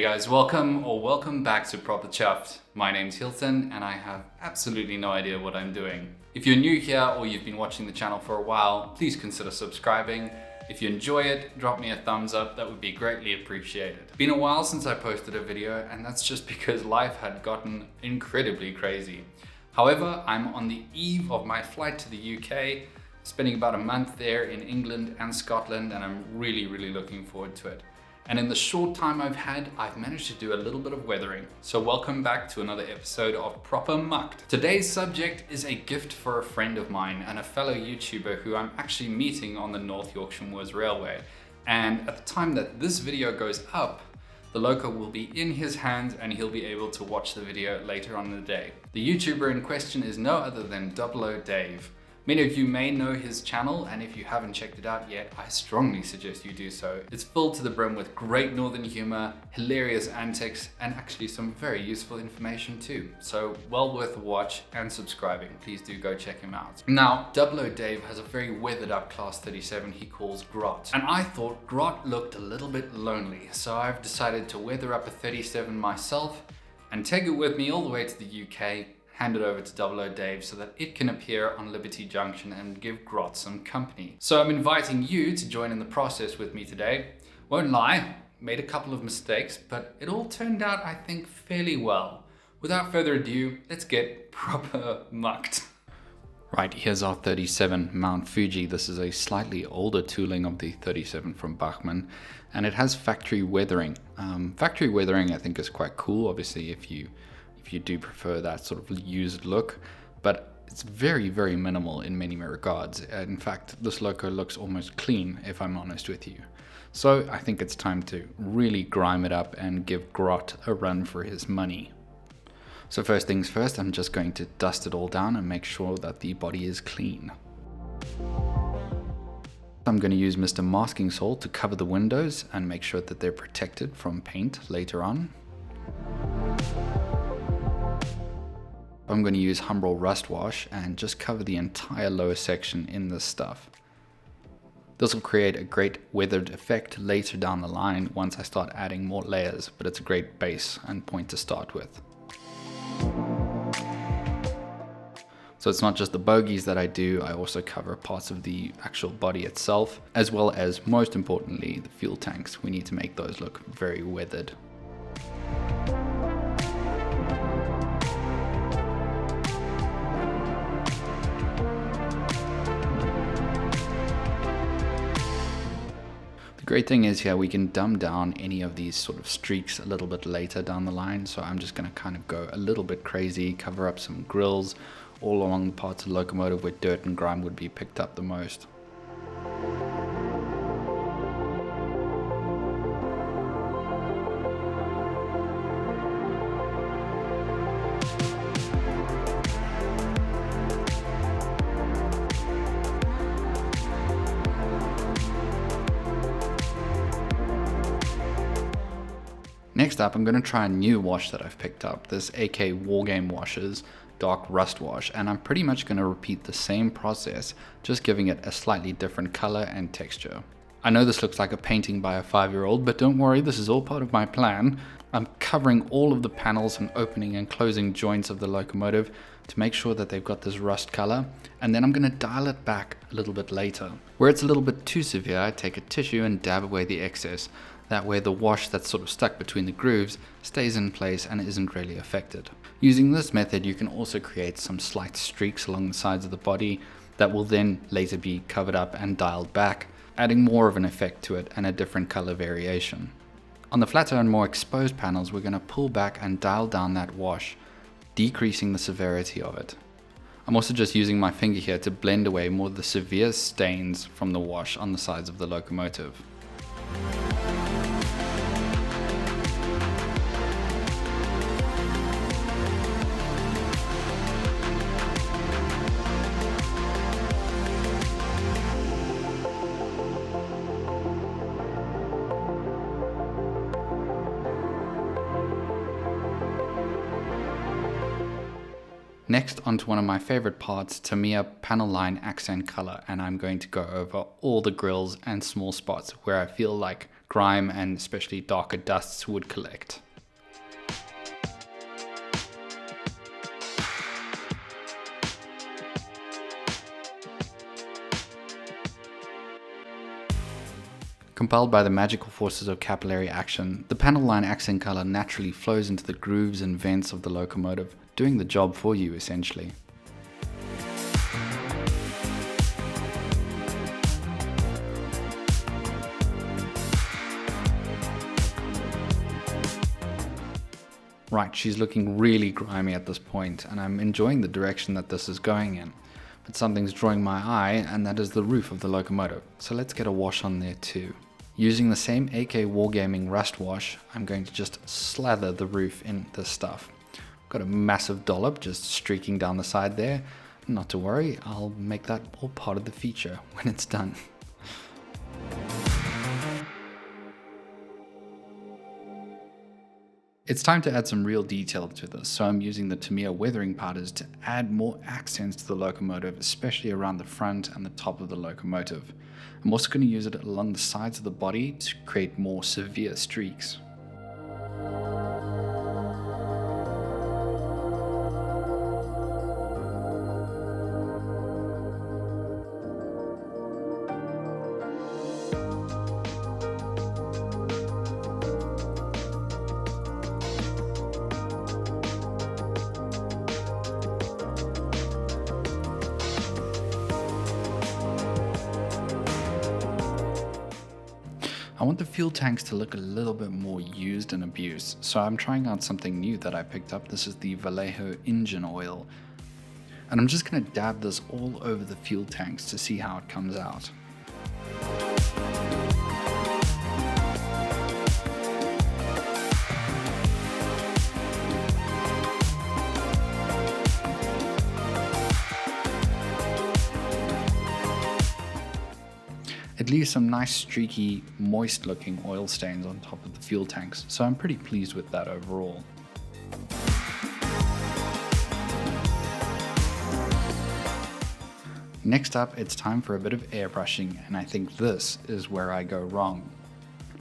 Hey guys, welcome back to Proper Chuffed. My name's Hilton and I have absolutely no idea what I'm doing. If you're new here or you've been watching the channel for a while, please consider subscribing. If you enjoy it, drop me a thumbs up, that would be greatly appreciated. Been a while since I posted a video and that's just because life had gotten incredibly crazy. However, I'm on the eve of my flight to the UK, spending about a month there in England and Scotland, and I'm really looking forward to it. And in the short time I've managed to do a little bit of weathering. So welcome back to another episode of Proper Mucked. Today's subject is a gift for a friend of mine and a fellow YouTuber who I'm actually meeting on the North Yorkshire Moors Railway. And at the time that this video goes up, the loco will be in his hands and he'll be able to watch the video later on in the day. The YouTuber in question is no other than 00 Dave. Many of you may know his channel, and if you haven't checked it out yet, I strongly suggest you do so. It's filled to the brim with great northern humor, hilarious antics, and actually some very useful information too. So well worth a watch and subscribing. Please do go check him out. Now, 00 Dave has a very weathered up Class 37 he calls Grot. And I thought Grot looked a little bit lonely, so I've decided to weather up a 37 myself and take it with me all the way to the UK, hand it over to 00 Dave so that it can appear on Liberty Junction and give Grot some company. So I'm inviting you to join in the process with me today. Won't lie, made a couple of mistakes, but it all turned out, I think, fairly well. Without further ado, let's get proper mucked. Right, here's our 37 Mount Fuji. This is a slightly older tooling of the 37 from Bachmann, and it has factory weathering. Factory weathering I think is quite cool, obviously, if you do prefer that sort of used look, but it's very minimal in many regards. In fact, this loco looks almost clean, if I'm honest with you. So I think it's time to really grime it up and give Grot a run for his money. So first things first, I'm just going to dust it all down and make sure that the body is clean. I'm going to use Mr. Masking Salt to cover the windows and make sure that they're protected from paint later on. I'm going to use Humbrol Rust Wash and just cover the entire lower section in this stuff. This will create a great weathered effect later down the line once I start adding more layers, but it's a great base and point to start with. So it's not just the bogies that I do, I also cover parts of the actual body itself, as well as, most importantly, the fuel tanks. We need to make those look very weathered. The great thing is here we can dumb down any of these sort of streaks a little bit later down the line, so I'm just going to kind of go a little bit crazy, cover up some grills all along the parts of the locomotive where dirt and grime would be picked up the most. Next up, I'm going to try a new wash that I've picked up, this AK Wargame Wash's Dark Rust Wash, and I'm pretty much going to repeat the same process, just giving it a slightly different color and texture. I know this looks like a painting by a 5-year-old, but don't worry, this is all part of my plan. I'm covering all of the panels and opening and closing joints of the locomotive to make sure that they've got this rust color, and then I'm going to dial it back a little bit later. Where it's a little bit too severe, I take a tissue and dab away the excess. That way the wash that's sort of stuck between the grooves stays in place and isn't really affected. Using this method you can also create some slight streaks along the sides of the body that will then later be covered up and dialed back, adding more of an effect to it and a different color variation. On the flatter and more exposed panels we're going to pull back and dial down that wash, decreasing the severity of it. I'm also just using my finger here to blend away more of the severe stains from the wash on the sides of the locomotive. Next, onto one of my favorite parts, Tamiya panel line accent color, and I'm going to go over all the grills and small spots where I feel like grime and especially darker dusts would collect. Compelled by the magical forces of capillary action, the panel line accent color naturally flows into the grooves and vents of the locomotive, doing the job for you essentially. Right, she's looking really grimy at this point, and I'm enjoying the direction that this is going in. But something's drawing my eye, and that is the roof of the locomotive. So let's get a wash on there too. Using the same AK Wargaming rust wash, I'm going to just slather the roof in this stuff. Got a massive dollop just streaking down the side there. Not to worry, I'll make that all part of the feature when it's done. It's time to add some real detail to this, so I'm using the Tamiya weathering powders to add more accents to the locomotive, especially around the front and the top of the locomotive. I'm also going to use it along the sides of the body to create more severe streaks. I want the fuel tanks to look a little bit more used and abused, so I'm trying out something new that I picked up. This is the Vallejo engine oil. And I'm just going to dab this all over the fuel tanks to see how it comes out. It leaves some nice streaky, moist looking oil stains on top of the fuel tanks, so I'm pretty pleased with that overall. Next up, it's time for a bit of airbrushing, and I think this is where I go wrong.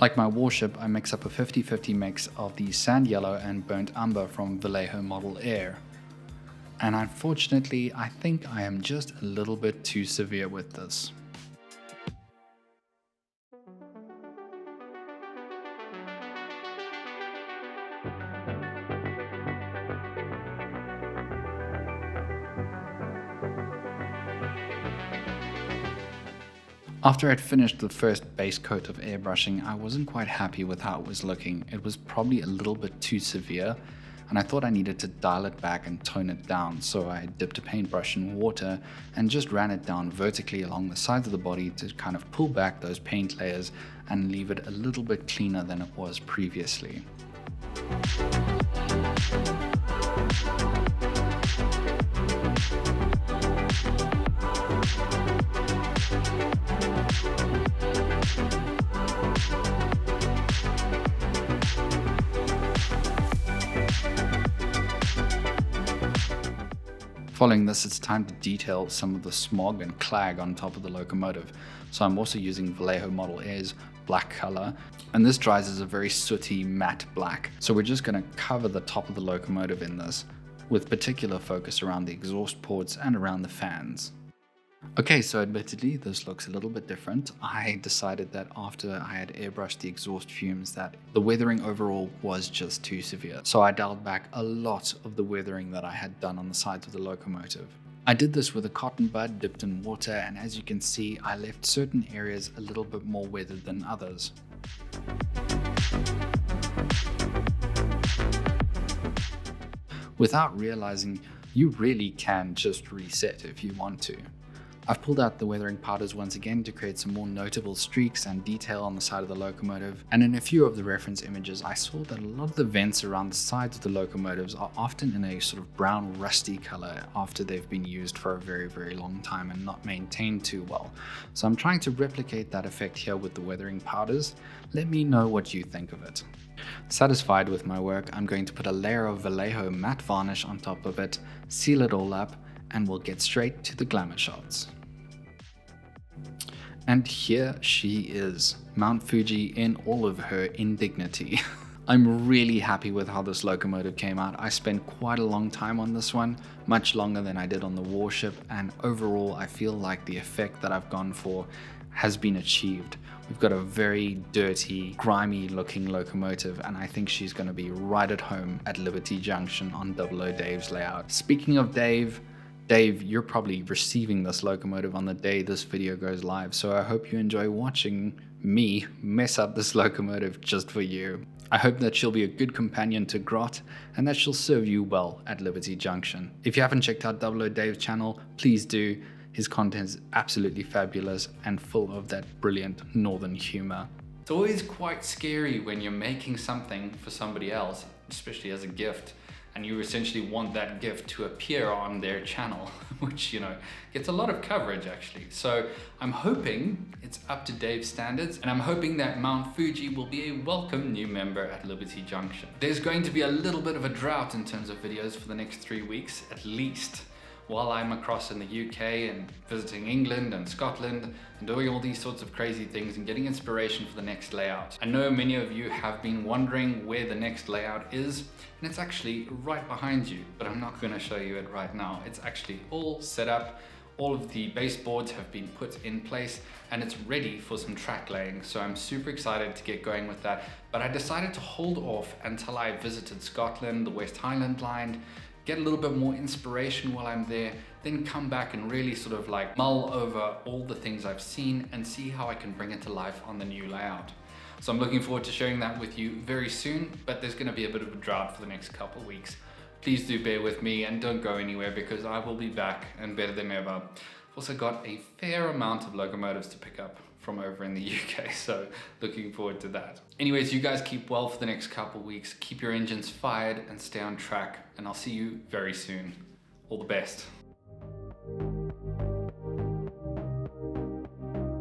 Like my warship, I mix up a 50-50 mix of the sand yellow and burnt umber from Vallejo Model Air. And unfortunately, I think I am just a little bit too severe with this. After I'd finished the first base coat of airbrushing, I wasn't quite happy with how it was looking. It was probably a little bit too severe, and I thought I needed to dial it back and tone it down, so I dipped a paintbrush in water and just ran it down vertically along the sides of the body to kind of pull back those paint layers and leave it a little bit cleaner than it was previously. Following this, it's time to detail some of the smog and clag on top of the locomotive. So I'm also using Vallejo Model Air's black color, and this dries as a very sooty matte black. So we're just going to cover the top of the locomotive in this, with particular focus around the exhaust ports and around the fans. Okay, so admittedly this looks a little bit different. I decided that after I had airbrushed the exhaust fumes that the weathering overall was just too severe. So I dialed back a lot of the weathering that I had done on the sides of the locomotive. I did this with a cotton bud dipped in water, and as you can see, I left certain areas a little bit more weathered than others. Without realizing, you really can just reset if you want to. I've pulled out the weathering powders once again to create some more notable streaks and detail on the side of the locomotive, and in a few of the reference images I saw that a lot of the vents around the sides of the locomotives are often in a sort of brown rusty color after they've been used for a very long time and not maintained too well. So I'm trying to replicate that effect here with the weathering powders. Let me know what you think of it. Satisfied with my work, I'm going to put a layer of Vallejo matte varnish on top of it, seal it all up, and we'll get straight to the glamour shots. And here she is, Mount Fuji in all of her indignity. I'm really happy with how this locomotive came out. I spent quite a long time on this one, much longer than I did on the warship, and overall I feel like the effect that I've gone for has been achieved. We've got a very dirty, grimy looking locomotive, and I think she's going to be right at home at Liberty Junction on 00 Dave's layout. Speaking of Dave, you're probably receiving this locomotive on the day this video goes live, so I hope you enjoy watching me mess up this locomotive just for you. I hope that she'll be a good companion to Grot and that she'll serve you well at Liberty Junction. If you haven't checked out 00 Dave's channel, please do. His content is absolutely fabulous and full of that brilliant northern humor. It's always quite scary when you're making something for somebody else, especially as a gift, and you essentially want that gift to appear on their channel, which, you know, gets a lot of coverage actually. So I'm hoping it's up to Dave's standards, and I'm hoping that Mount Fuji will be a welcome new member at Liberty Junction. There's going to be a little bit of a drought in terms of videos for the next 3 weeks at least, while I'm across in the UK and visiting England and Scotland and doing all these sorts of crazy things and getting inspiration for the next layout. I know many of you have been wondering where the next layout is, and it's actually right behind you, but I'm not going to show you it right now. It's actually all set up. All of the baseboards have been put in place and it's ready for some track laying. So I'm super excited to get going with that. But I decided to hold off until I visited Scotland, the West Highland line, get a little bit more inspiration while I'm there, then come back and really sort of like mull over all the things I've seen and see how I can bring it to life on the new layout. So I'm looking forward to sharing that with you very soon, but there's going to be a bit of a drought for the next couple of weeks. Please do bear with me and don't go anywhere because I will be back and better than ever. I've also got a fair amount of locomotives to pick up from over in the UK, so looking forward to that. Anyways, you guys keep well for the next couple of weeks, keep your engines fired and stay on track, and I'll see you very soon. All the best.